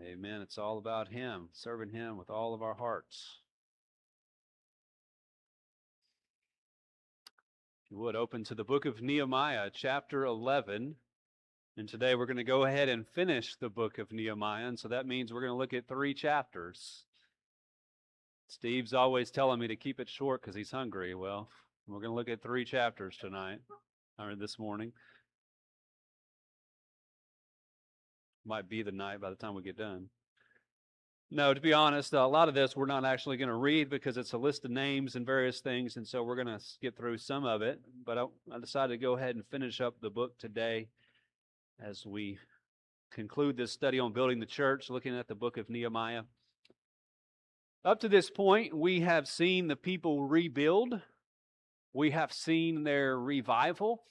Amen. It's all about Him, serving Him with all of our hearts. If you would, open to the book of Nehemiah, chapter 11. And today we're going to go ahead and finish the book of Nehemiah. And so that means we're going to look at 3 chapters. Steve's always telling me to keep it short because he's hungry. Well, we're going to look at 3 chapters tonight, or this morning. Might be the night by the time we get done. No, to be honest, a lot of this we're not actually going to read because it's a list of names and various things, and so we're going to skip through some of it. But I decided to go ahead and finish up the book today as we conclude this study on building the church, looking at the book of Nehemiah. Up to this point, we have seen the people rebuild. We have seen their revival.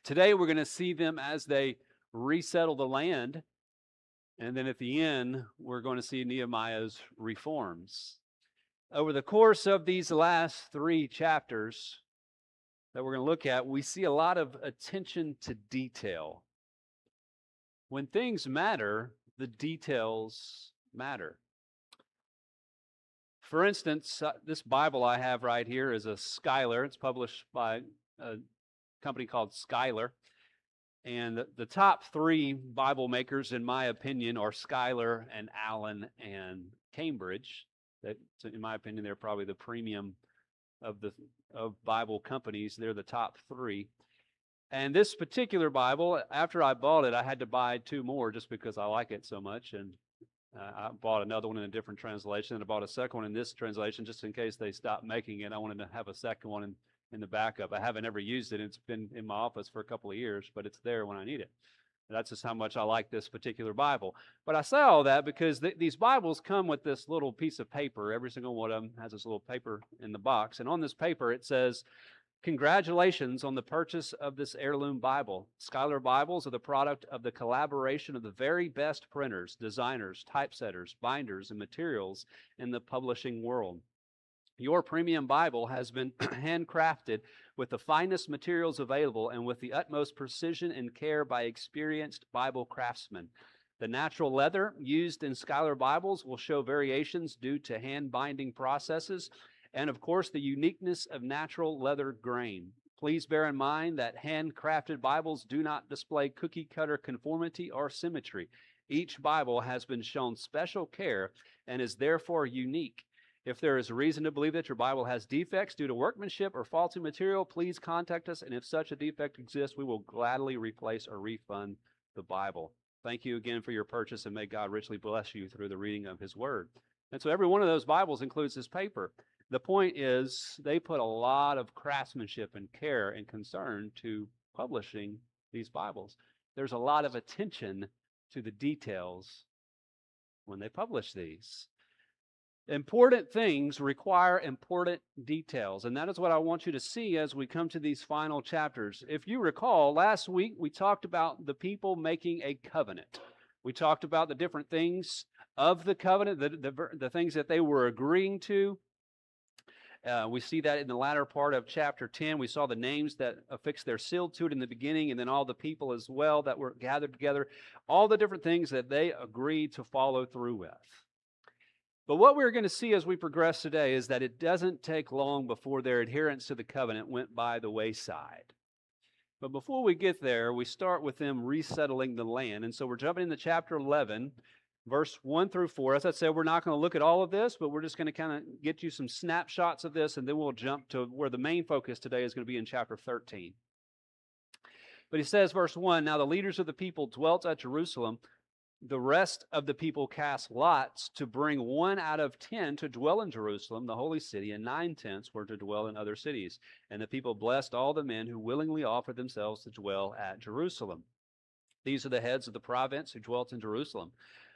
Today, we're going to see them as they resettle the land. And then at the end, we're going to see Nehemiah's reforms. Over the course of these last 3 chapters that we're going to look at, we see a lot of attention to detail. When things matter, the details matter. For instance, this Bible I have right here is a Schuyler. It's published by a company called Schuyler. And the top 3 Bible makers, in my opinion, are Schuyler and Allen and Cambridge. That, in my opinion, they're probably the premium of Bible companies. They're the top 3. And this particular Bible, after I bought it, I had to buy 2 more just because I like it so much. And I bought another one in a different translation, and I bought a second one in this translation just in case they stopped making it. I wanted to have a second one in the backup. I haven't ever used it. It's been in my office for a couple of years, but it's there when I need it. That's just how much I like this particular Bible. But I say all that because these Bibles come with this little piece of paper. Every single one of them has this little paper in the box. And on this paper, it says, "Congratulations on the purchase of this heirloom Bible. Schuyler Bibles are the product of the collaboration of the very best printers, designers, typesetters, binders, and materials in the publishing world. Your premium Bible has been handcrafted with the finest materials available and with the utmost precision and care by experienced Bible craftsmen. The natural leather used in Schuyler Bibles will show variations due to hand binding processes and, of course, the uniqueness of natural leather grain. Please bear in mind that handcrafted Bibles do not display cookie-cutter conformity or symmetry. Each Bible has been shown special care and is therefore unique. If there is reason to believe that your Bible has defects due to workmanship or faulty material, please contact us, and if such a defect exists, we will gladly replace or refund the Bible. Thank you again for your purchase, and may God richly bless you through the reading of His Word." And so every one of those Bibles includes this paper. The point is, they put a lot of craftsmanship and care and concern to publishing these Bibles. There's a lot of attention to the details when they publish these. Important things require important details, and that is what I want you to see as we come to these final chapters. If you recall, last week we talked about the people making a covenant. We talked about the different things of the covenant, the things that they were agreeing to. We see that in the latter part of chapter 10. We saw the names that affixed their seal to it in the beginning, and then all the people as well that were gathered together, all the different things that they agreed to follow through with. But what we're going to see as we progress today is that it doesn't take long before their adherence to the covenant went by the wayside. But before we get there, we start with them resettling the land. And so we're jumping into chapter 11, verse 1 through 4. As I said, we're not going to look at all of this, but we're just going to kind of get you some snapshots of this, and then we'll jump to where the main focus today is going to be in chapter 13. But he says, verse 1, "Now the leaders of the people dwelt at Jerusalem. The rest of the people cast lots to bring 1 out of 10 to dwell in Jerusalem, the holy city, and 9/10 were to dwell in other cities. And the people blessed all the men who willingly offered themselves to dwell at Jerusalem. These are the heads of the province who dwelt in Jerusalem.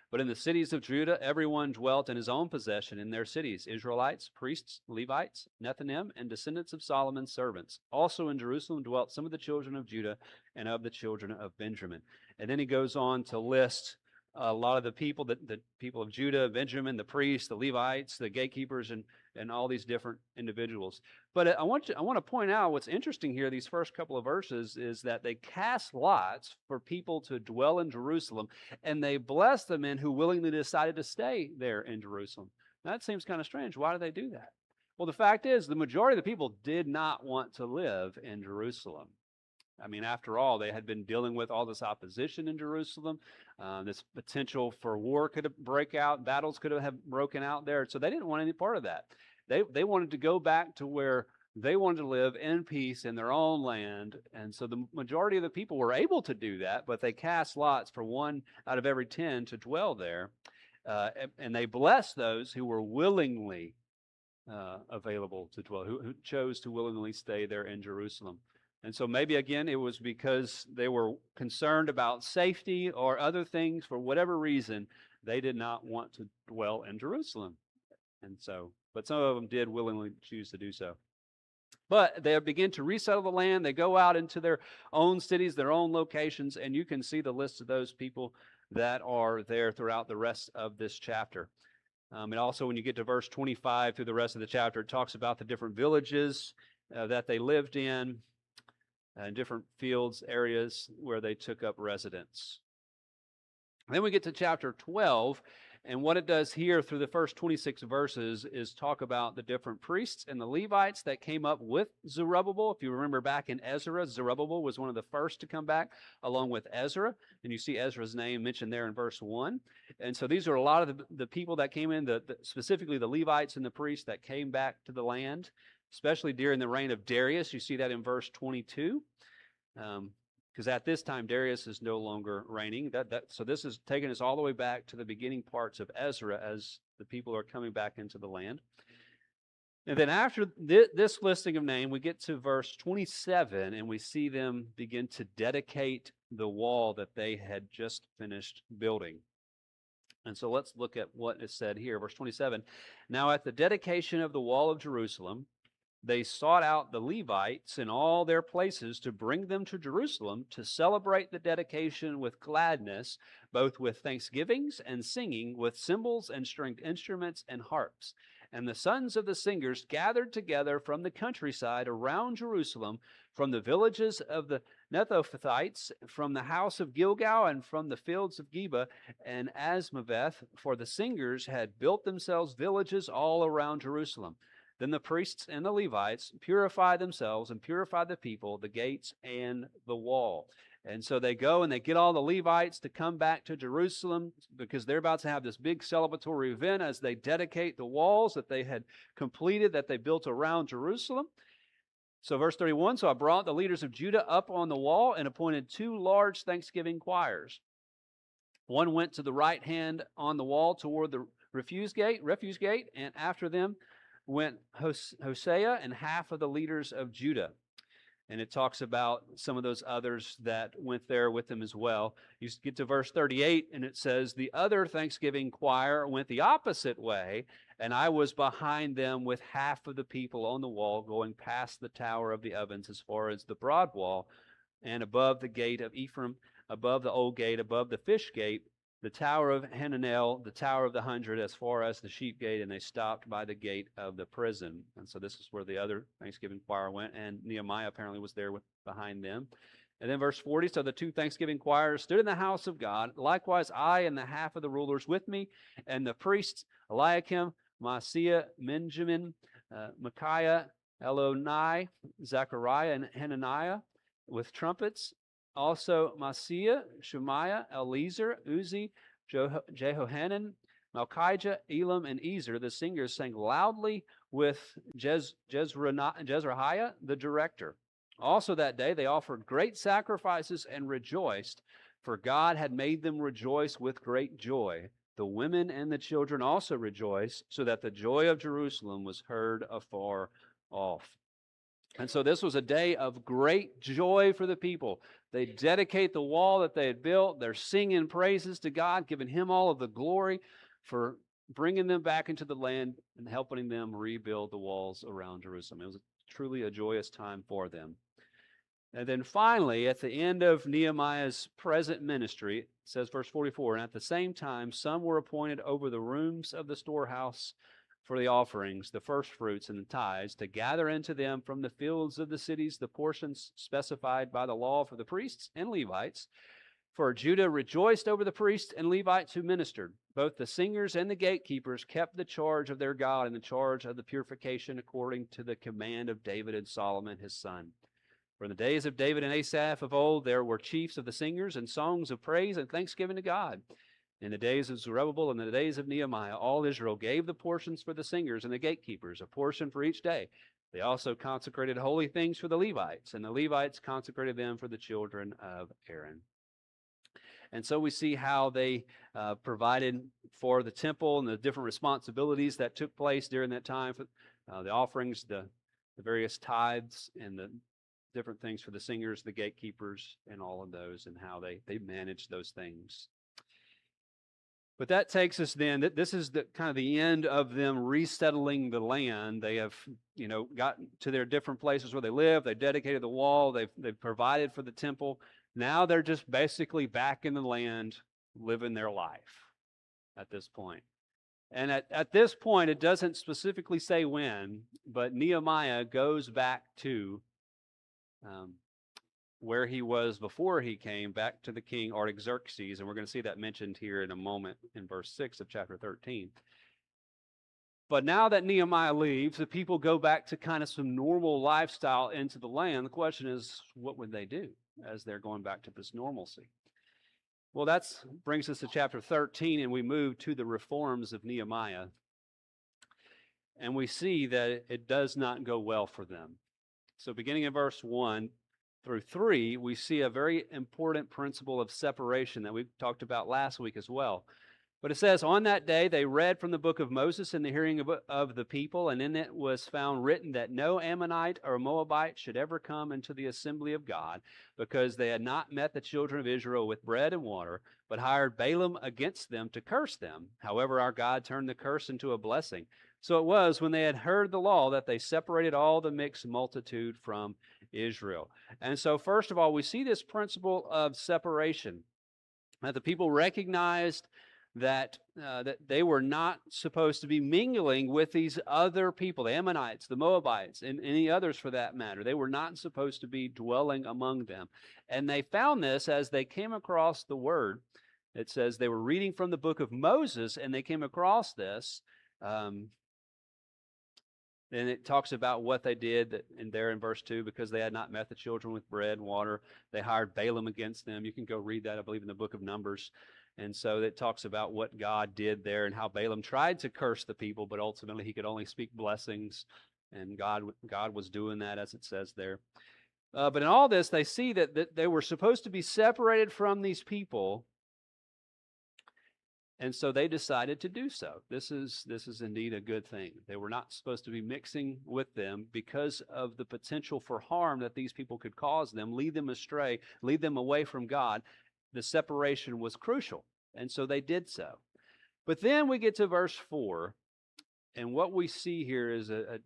But in the cities of Judah, everyone dwelt in his own possession in their cities, Israelites, priests, Levites, Nethinim, and descendants of Solomon's servants. Also in Jerusalem dwelt some of the children of Judah and of the children of Benjamin." And then he goes on to list a lot of the people, the people of Judah, Benjamin, the priests, the Levites, the gatekeepers, and all these different individuals. But I want to point out what's interesting here. These first couple of verses is that they cast lots for people to dwell in Jerusalem, and they blessed the men who willingly decided to stay there in Jerusalem. Now, that seems kind of strange. Why do they do that? Well, the fact is, the majority of the people did not want to live in Jerusalem. I mean, after all, they had been dealing with all this opposition in Jerusalem. This potential for war could have break out, battles could have broken out there. So they didn't want any part of that. They wanted to go back to where they wanted to live in peace in their own land. And so the majority of the people were able to do that, but they cast lots for 1 out of every 10 to dwell there. And they blessed those who were willingly available to dwell, who chose to willingly stay there in Jerusalem. And so maybe again, it was because they were concerned about safety or other things. For whatever reason, they did not want to dwell in Jerusalem. And so, but some of them did willingly choose to do so. But they begin to resettle the land. They go out into their own cities, their own locations, and you can see the list of those people that are there throughout the rest of this chapter. And also, when you get to verse 25 through the rest of the chapter, it talks about the different villages that they lived in, and different fields, areas where they took up residence. Then we get to chapter 12, and what it does here through the first 26 verses is talk about the different priests and the Levites that came up with Zerubbabel. If you remember back in Ezra, Zerubbabel was one of the first to come back along with Ezra, and you see Ezra's name mentioned there in verse 1. And so these are a lot of the people that came in, specifically the Levites and the priests that came back to the land, especially during the reign of Darius. You see that in verse 22. Because at this time, Darius is no longer reigning. So this is taking us all the way back to the beginning parts of Ezra as the people are coming back into the land. And then after this listing of name, we get to verse 27, and we see them begin to dedicate the wall that they had just finished building. And so let's look at what is said here. Verse 27, now at the dedication of the wall of Jerusalem, they sought out the Levites in all their places to bring them to Jerusalem to celebrate the dedication with gladness, both with thanksgivings and singing, with cymbals and stringed instruments and harps. And the sons of the singers gathered together from the countryside around Jerusalem, from the villages of the Netophathites, from the house of Gilgal, and from the fields of Geba and Asmaveth, for the singers had built themselves villages all around Jerusalem. Then the priests and the Levites purify themselves and purify the people, the gates, and the wall. And so they go and they get all the Levites to come back to Jerusalem because they're about to have this big celebratory event as they dedicate the walls that they had completed, that they built around Jerusalem. So verse 31, so I brought the leaders of Judah up on the wall and appointed 2 large thanksgiving choirs. One went to the right hand on the wall toward the refuse gate, and after them went Hosea and half of the leaders of Judah. And it talks about some of those others that went there with them as well. You get to verse 38, and it says, the other thanksgiving choir went the opposite way, and I was behind them with half of the people on the wall, going past the tower of the ovens as far as the broad wall, and above the gate of Ephraim, above the old gate, above the fish gate, the tower of Hananel, the tower of the 100, as far as the sheep gate, and they stopped by the gate of the prison. And so this is where the other thanksgiving choir went, and Nehemiah apparently was there behind them. And then verse 40, so the 2 thanksgiving choirs stood in the house of God. Likewise, I and the half of the rulers with me, and the priests, Eliakim, Maaseiah, Benjamin, Micaiah, Elonai, Zechariah, and Hananiah, with trumpets. Also Maaseiah, Shemaiah, Eliezer, Uzi, Jehohanan, Malchijah, Elam, and Ezer, the singers, sang loudly with Jezrahiah, the director. Also that day they offered great sacrifices and rejoiced, for God had made them rejoice with great joy. The women and the children also rejoiced, so that the joy of Jerusalem was heard afar off. And so this was a day of great joy for the people. They dedicate the wall that they had built. They're singing praises to God, giving Him all of the glory for bringing them back into the land and helping them rebuild the walls around Jerusalem. It was truly a joyous time for them. And then finally, at the end of Nehemiah's present ministry, it says, verse 44, and at the same time, some were appointed over the rooms of the storehouse for the offerings, the firstfruits and the tithes, to gather into them from the fields of the cities the portions specified by the law for the priests and Levites. For Judah rejoiced over the priests and Levites who ministered. Both the singers and the gatekeepers kept the charge of their God and the charge of the purification according to the command of David and Solomon his son. For in the days of David and Asaph of old, there were chiefs of the singers and songs of praise and thanksgiving to God. In the days of Zerubbabel and the days of Nehemiah, all Israel gave the portions for the singers and the gatekeepers, a portion for each day. They also consecrated holy things for the Levites, and the Levites consecrated them for the children of Aaron. And so we see how they provided for the temple and the different responsibilities that took place during that time, for the offerings, the various tithes, and the different things for the singers, the gatekeepers, and all of those, and how they managed those things. But that takes us then, this is the kind of the end of them resettling the land. They have, gotten to their different places where they live. They dedicated the wall. They've provided for the temple. Now they're just basically back in the land, living their life at this point. And at this point, it doesn't specifically say when, but Nehemiah goes back to where he was before he came, back to the king Artaxerxes, and we're going to see that mentioned here in a moment in verse 6 of chapter 13. But now that Nehemiah leaves, the people go back to kind of some normal lifestyle into the land. The question is, what would they do as they're going back to this normalcy? Well, that brings us to chapter 13, and we move to the reforms of Nehemiah. And we see that it does not go well for them. So beginning in verse 1 through 3, we see a very important principle of separation that we talked about last week as well. But it says, on that day they read from the book of Moses in the hearing of the people, and in it was found written that no Ammonite or Moabite should ever come into the assembly of God, because they had not met the children of Israel with bread and water, but hired Balaam against them to curse them. However, our God turned the curse into a blessing. So it was when they had heard the law that they separated all the mixed multitude from Israel. And so first of all, we see this principle of separation, that the people recognized that they were not supposed to be mingling with these other people, the Ammonites, the Moabites, and any others for that matter. They were not supposed to be dwelling among them. And they found this as they came across the word. It says they were reading from the book of Moses, and they came across this. Then it talks about what they did in verse 2, because they had not met the children with bread and water. They hired Balaam against them. You can go read that, I believe, in the book of Numbers. And so it talks about what God did there and how Balaam tried to curse the people, but ultimately he could only speak blessings. And God was doing that, as it says there. But in all this, they see that they were supposed to be separated from these people. And so they decided to do so. This is indeed a good thing. They were not supposed to be mixing with them because of the potential for harm that these people could cause them, lead them astray, lead them away from God. The separation was crucial, and so they did so. But then we get to verse 4, and what we see here is a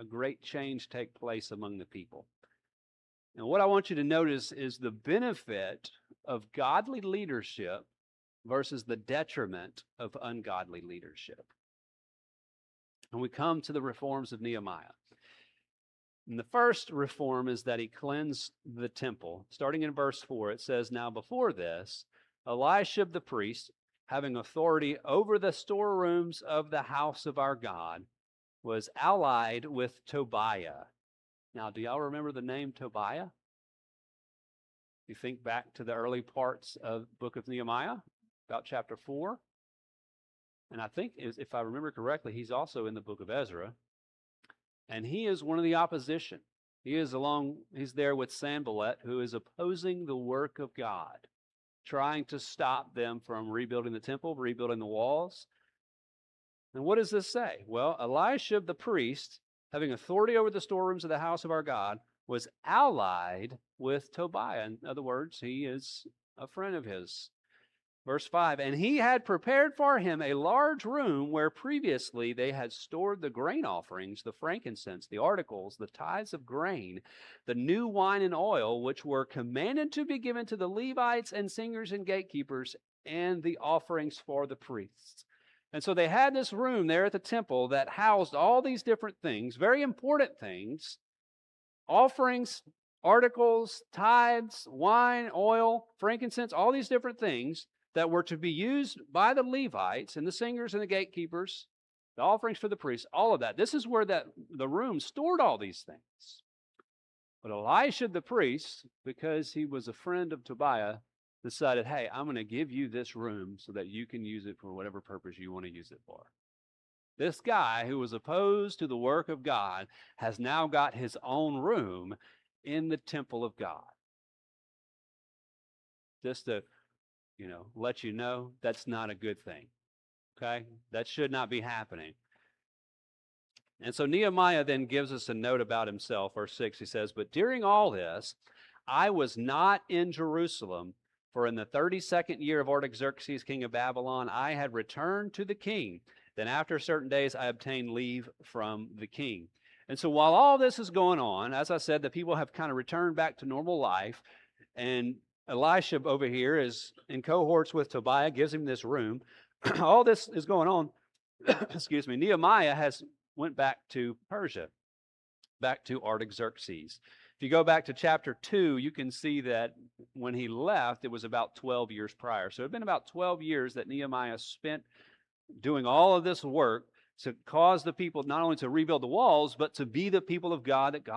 great change take place among the people. And what I want you to notice is the benefit of godly leadership versus the detriment of ungodly leadership. And we come to the reforms of Nehemiah. And the first reform is that he cleansed the temple. Starting in verse 4, it says, now before this, Eliashib the priest, having authority over the storerooms of the house of our God, was allied with Tobiah. Now, do y'all remember the name Tobiah? You think back to the early parts of the book of Nehemiah, about chapter 4. And I think, if I remember correctly, he's also in the book of Ezra. And he is one of the opposition. He's there with Sanballat, who is opposing the work of God, trying to stop them from rebuilding the temple, rebuilding the walls. And what does this say? Well, Eliashib the priest, having authority over the storerooms of the house of our God, was allied with Tobiah. In other words, he is a friend of his. Verse 5, and he had prepared for him a large room where previously they had stored the grain offerings, the frankincense, the articles, the tithes of grain, the new wine and oil, which were commanded to be given to the Levites and singers and gatekeepers, and the offerings for the priests. And so they had this room there at the temple that housed all these different things, very important things, offerings, articles, tithes, wine, oil, frankincense, all these different things that were to be used by the Levites and the singers and the gatekeepers, the offerings for the priests, all of that. This is where the room stored all these things. But Elisha the priest, because he was a friend of Tobiah, decided, hey, I'm going to give you this room so that you can use it for whatever purpose you want to use it for. This guy who was opposed to the work of God has now got his own room in the temple of God. Just to let you know, that's not a good thing. Okay? That should not be happening. And so Nehemiah then gives us a note about himself. Verse 6, he says, but during all this, I was not in Jerusalem, for in the 32nd year of Artaxerxes, king of Babylon, I had returned to the king. Then after certain days, I obtained leave from the king. And so while all this is going on, as I said, the people have kind of returned back to normal life, and Elisha over here is in cohorts with Tobiah, gives him this room. All this is going on. Excuse me. Nehemiah went back to Persia, back to Artaxerxes. If you go back to chapter 2, you can see that when he left, it was about 12 years prior. So it had been about 12 years that Nehemiah spent doing all of this work to cause the people not only to rebuild the walls, but to be the people of God that God